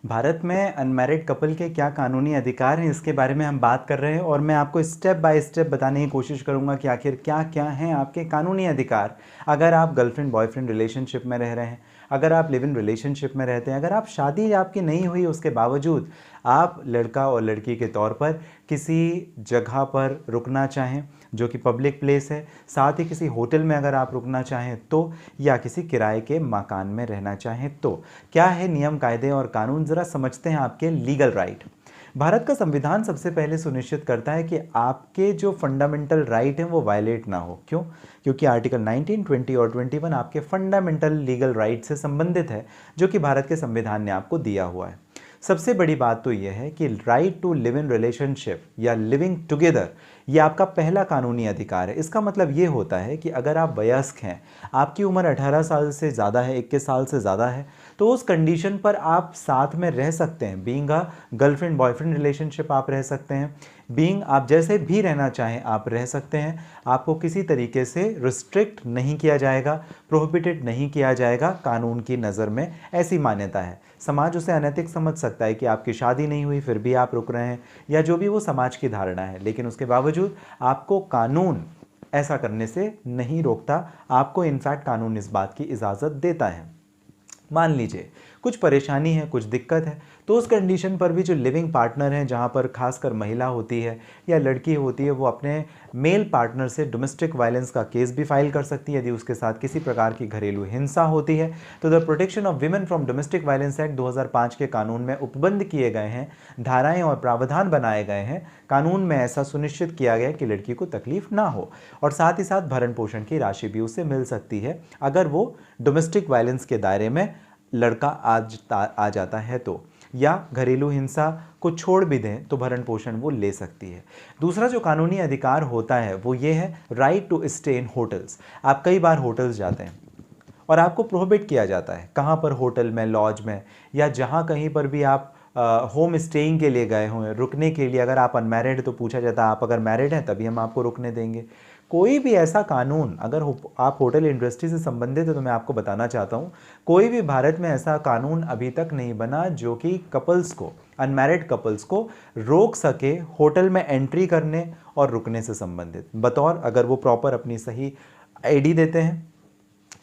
भारत में unmarried couple के क्या कानूनी अधिकार हैं, इसके बारे में हम बात कर रहे हैं और मैं आपको स्टेप बाय स्टेप बताने की कोशिश करूंगा कि आखिर क्या क्या हैं आपके कानूनी अधिकार। अगर आप गर्लफ्रेंड बॉयफ्रेंड रिलेशनशिप में रह रहे हैं, अगर आप लिव इन रिलेशनशिप में रहते हैं, अगर आप शादी आपकी नहीं हुई उसके बावजूद आप लड़का और लड़की के तौर पर किसी जगह पर रुकना चाहें जो कि पब्लिक प्लेस है, साथ ही किसी होटल में अगर आप रुकना चाहें तो, या किसी किराए के मकान में रहना चाहें तो क्या है नियम कायदे और कानून, ज़रा समझते हैं आपके लीगल राइट। भारत का संविधान सबसे पहले सुनिश्चित करता है कि आपके जो फंडामेंटल राइट हैं वो वायलेट ना हो। क्यों? क्योंकि आर्टिकल 19, 20 और 21 आपके फंडामेंटल लीगल राइट से संबंधित है जो कि भारत के संविधान ने आपको दिया हुआ है। सबसे बड़ी बात तो यह है कि right to live in relationship या लिविंग टुगेदर ये आपका पहला कानूनी अधिकार है। इसका मतलब ये होता है कि अगर आप वयस्क हैं, आपकी उम्र 18 साल से ज़्यादा है, 21 साल से ज़्यादा है, तो उस कंडीशन पर आप साथ में रह सकते हैं। Being a girlfriend boyfriend relationship आप रह सकते हैं, बीइंग आप जैसे भी रहना चाहें आप रह सकते हैं। आपको किसी तरीके से रिस्ट्रिक्ट नहीं किया जाएगा, प्रोहिबिटेड नहीं किया जाएगा। कानून की नज़र में ऐसी मान्यता है। समाज उसे अनैतिक समझ सकता है कि आपकी शादी नहीं हुई फिर भी आप रुक रहे हैं, या जो भी वो समाज की धारणा है, लेकिन उसके बावजूद आपको कानून ऐसा करने से नहीं रोकता। आपको इनफैक्ट कानून इस बात की इजाज़त देता है। मान लीजिए कुछ परेशानी है, कुछ दिक्कत है, तो उस कंडीशन पर भी जो लिविंग पार्टनर हैं, जहाँ पर खासकर महिला होती है या लड़की होती है, वो अपने मेल पार्टनर से डोमेस्टिक वायलेंस का केस भी फाइल कर सकती है। यदि उसके साथ किसी प्रकार की घरेलू हिंसा होती है तो the protection of women from domestic violence act 2005 के कानून में उपबंध किए गए हैं, धाराएं और प्रावधान बनाए गए हैं। कानून में ऐसा सुनिश्चित किया गया कि लड़की को तकलीफ ना हो, और साथ ही साथ भरण पोषण की राशि भी उसे मिल सकती है अगर वो डोमेस्टिक वायलेंस के दायरे में लड़का आ जाता है तो, या घरेलू हिंसा को छोड़ भी दें तो भरण पोषण वो ले सकती है। दूसरा जो कानूनी अधिकार होता है वो ये है right to stay in hotels. आप कई बार होटल्स जाते हैं और आपको प्रोहिबिट किया जाता है, कहाँ पर, होटल में, लॉज में, या जहाँ कहीं पर भी आप होम स्टेइंग के लिए गए हों, रुकने के लिए। अगर आप अनमैरिड तो पूछा जाता है आप अगर मैरिड हैं तभी हम आपको रुकने देंगे। कोई भी ऐसा कानून, अगर आप होटल इंडस्ट्री से संबंधित है तो मैं आपको बताना चाहता हूँ, कोई भी भारत में ऐसा कानून अभी तक नहीं बना जो कि कपल्स को, अनमैरिड कपल्स को रोक सके होटल में एंट्री करने और रुकने से संबंधित, बतौर अगर वो प्रॉपर अपनी सही आईडी देते हैं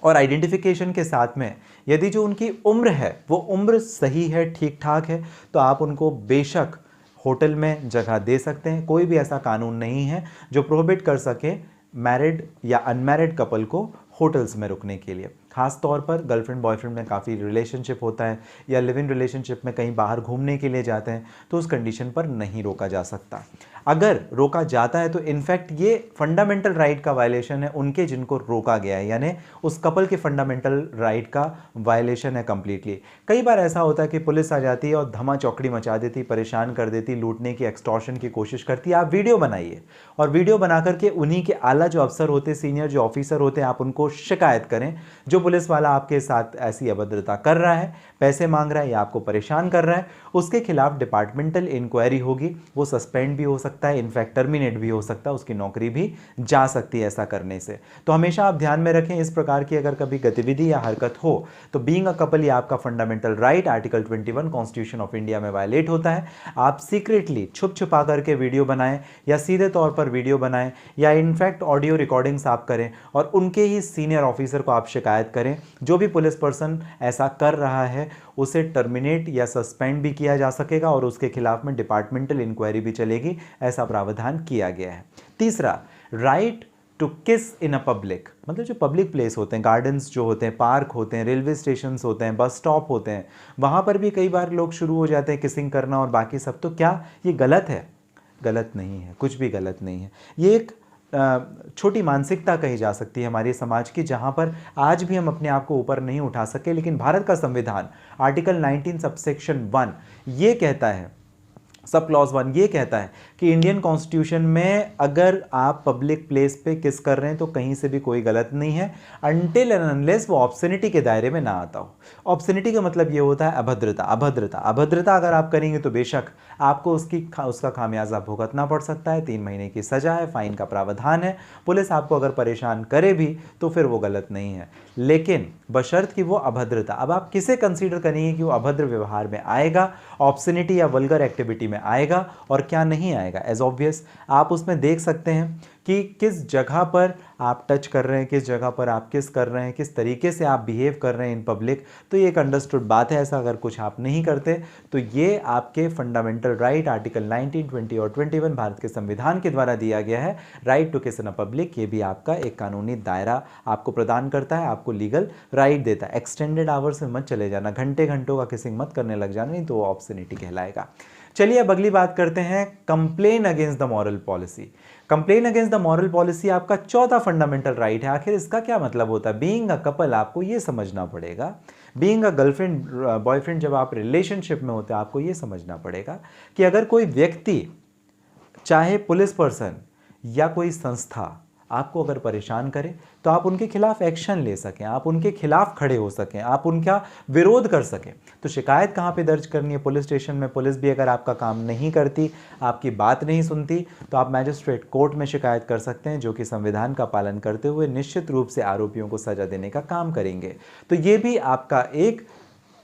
और आइडेंटिफिकेशन के साथ में यदि जो उनकी उम्र है वो उम्र सही है, ठीक ठाक है, तो आप उनको बेशक होटल में जगह दे सकते हैं। कोई भी ऐसा कानून नहीं है जो प्रोहिबिट कर सके मैरिड या अनमैरिड कपल को होटल्स में रुकने के लिए। खास तौर पर गर्लफ्रेंड बॉयफ्रेंड में काफ़ी रिलेशनशिप होता है, या लिव इन रिलेशनशिप में कहीं बाहर घूमने के लिए जाते हैं, तो उस कंडीशन पर नहीं रोका जा सकता। अगर रोका जाता है तो इनफैक्ट ये फंडामेंटल राइट का वायलेशन है उनके जिनको रोका गया है, यानी उस कपल के फंडामेंटल राइट का वायलेशन है कंप्लीटली। कई बार ऐसा होता है कि पुलिस आ जाती है और धमा चौकड़ी मचा देती, परेशान कर देती, लूटने की, एक्सटॉर्शन की कोशिश करती है। आप वीडियो बनाइए और वीडियो बना करके उन्हीं के आला जो अफसर होते हैं, सीनियर जो ऑफिसर होते हैं, आप उनको शिकायत करें। जो पुलिस वाला आपके साथ ऐसी अभद्रता कर रहा है, पैसे मांग रहा है या आपको परेशान कर रहा है, उसके खिलाफ डिपार्टमेंटल इंक्वायरी होगी। वो सस्पेंड भी हो सकता है, इनफैक्ट टर्मिनेट भी हो सकता है, उसकी नौकरी भी जा सकती है ऐसा करने से। तो हमेशा आप ध्यान में रखें, इस प्रकार की अगर कभी गतिविधि या हरकत हो तो बीइंग अ कपल या आपका fundamental right article 21 constitution of India में वायलेट होता है। आप सीक्रेटली छुप छुपा करके वीडियो बनाएं या सीधे तौर पर वीडियो बनाएं, या इनफैक्ट ऑडियो रिकॉर्डिंग्स आप करें और उनके ही सीनियर ऑफिसर को आप शिकायत करें। जो भी पुलिस पर्सन ऐसा कर रहा है उसे टर्मिनेट या सस्पेंड भी किया जा सकेगा और उसके खिलाफ में डिपार्टमेंटल इंक्वायरी भी चलेगी, ऐसा प्रावधान किया गया है। तीसरा, राइट टू किस इन अ पब्लिक, मतलब जो पब्लिक प्लेस होते हैं, गार्डन्स जो होते हैं, पार्क होते हैं, रेलवे स्टेशन होते हैं, बस स्टॉप होते हैं, वहाँ पर भी कई बार लोग शुरू हो जाते हैं किसिंग करना और बाकी सब। तो क्या ये गलत है? गलत नहीं है, कुछ भी गलत नहीं है। ये एक छोटी मानसिकता कही जा सकती है हमारे समाज की, जहाँ पर आज भी हम अपने आप को ऊपर नहीं उठा सके, लेकिन भारत का संविधान आर्टिकल 19 सबसेक्शन 1 ये कहता है सब क्लॉज 1 ये कहता है कि इंडियन कॉन्स्टिट्यूशन में अगर आप पब्लिक प्लेस पे किस कर रहे हैं तो कहीं से भी कोई गलत नहीं है, अनटिल एंड अनलेस वो ऑब्सनिटी के दायरे में ना आता हो। ऑब्सनिटी का मतलब ये होता है अभद्रता। अभद्रता अभद्रता अगर आप करेंगे तो बेशक आपको उसका खामियाजा भुगतना पड़ सकता है, 3 महीने की सजा है, फाइन का प्रावधान है। पुलिस आपको अगर परेशान करे भी तो फिर वो गलत नहीं है, लेकिन बशर्त कि वो अभद्रता, अब आप किसे कंसीडर करेंगे कि वो अभद्र व्यवहार में आएगा, ऑब्सनिटी या वल्गर एक्टिविटी में आएगा और क्या नहीं आएगा। एज ऑब्वियस आप उसमें देख सकते हैं कि किस जगह पर आप टच कर रहे हैं, किस जगह पर आप किस कर रहे हैं, किस तरीके से आप बिहेव कर रहे हैं इन पब्लिक। तो ये एक अंडरस्टूड बात है। ऐसा अगर कुछ आप नहीं करते तो ये आपके फंडामेंटल राइट आर्टिकल 19, 20 और 21 भारत के संविधान के द्वारा दिया गया है, राइट टू किस इन अ पब्लिक, ये भी आपका एक कानूनी दायरा आपको प्रदान करता है, आपको लीगल राइट देता है। एक्सटेंडेड आवर्स में मत चले जाना, घंटे घंटों का किसिंग मत करने लग जाना, नहीं तो वो ऑब्सनिटी कहलाएगा। चलिए अब अगली बात करते हैं, complain against the moral policy. Complain against the moral policy आपका चौथा फंडामेंटल राइट है। आखिर इसका क्या मतलब होता है? बीइंग अ कपल आपको ये समझना पड़ेगा, बीइंग अ गर्लफ्रेंड बॉयफ्रेंड जब आप रिलेशनशिप में होते हैं आपको ये समझना पड़ेगा कि अगर कोई व्यक्ति, चाहे पुलिस पर्सन या कोई संस्था, आपको अगर परेशान करे तो आप उनके खिलाफ एक्शन ले सकें, आप उनके खिलाफ खड़े हो सकें, आप उनका विरोध कर सकें। तो शिकायत कहाँ पे दर्ज करनी है? पुलिस स्टेशन में। पुलिस भी अगर आपका काम नहीं करती, आपकी बात नहीं सुनती, तो आप मैजिस्ट्रेट कोर्ट में शिकायत कर सकते हैं, जो कि संविधान का पालन करते हुए निश्चित रूप से आरोपियों को सजा देने का काम करेंगे। तो ये भी आपका एक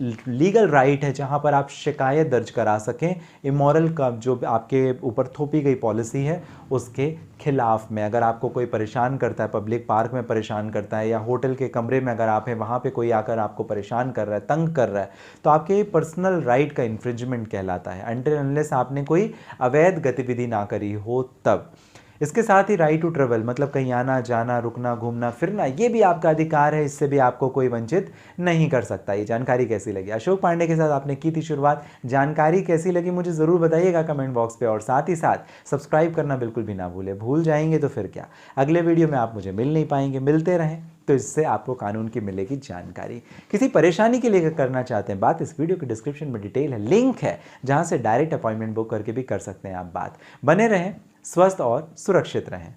लीगल राइट है जहां पर आप शिकायत दर्ज करा सकें इमोरल का जो आपके ऊपर थोपी गई पॉलिसी है उसके खिलाफ में। अगर आपको कोई परेशान करता है, पब्लिक पार्क में परेशान करता है, या होटल के कमरे में अगर आप हैं वहाँ पे कोई आकर आपको परेशान कर रहा है, तंग कर रहा है, तो आपके पर्सनल राइट का इन्फ्रिंजमेंट कहलाता है, अनटिल अनलेस आपने कोई अवैध गतिविधि ना करी हो तब। इसके साथ ही राइट टू ट्रेवल, मतलब कहीं आना जाना, रुकना, घूमना फिरना, ये भी आपका अधिकार है, इससे भी आपको कोई वंचित नहीं कर सकता। ये जानकारी कैसी लगी? अशोक पांडे के साथ आपने की थी शुरुआत, जानकारी कैसी लगी मुझे ज़रूर बताइएगा कमेंट बॉक्स पे, और साथ ही साथ सब्सक्राइब करना बिल्कुल भी ना भूलें। भूल जाएंगे तो फिर क्या, अगले वीडियो में आप मुझे मिल नहीं पाएंगे। मिलते रहें तो इससे आपको कानून की मिलेगी जानकारी। किसी परेशानी के लिए करना चाहते हैं बात, इस वीडियो के डिस्क्रिप्शन में डिटेल है, लिंक है, जहां से डायरेक्ट अपॉइंटमेंट बुक करके भी कर सकते हैं आप बात। बने रहें, स्वस्थ और सुरक्षित रहें।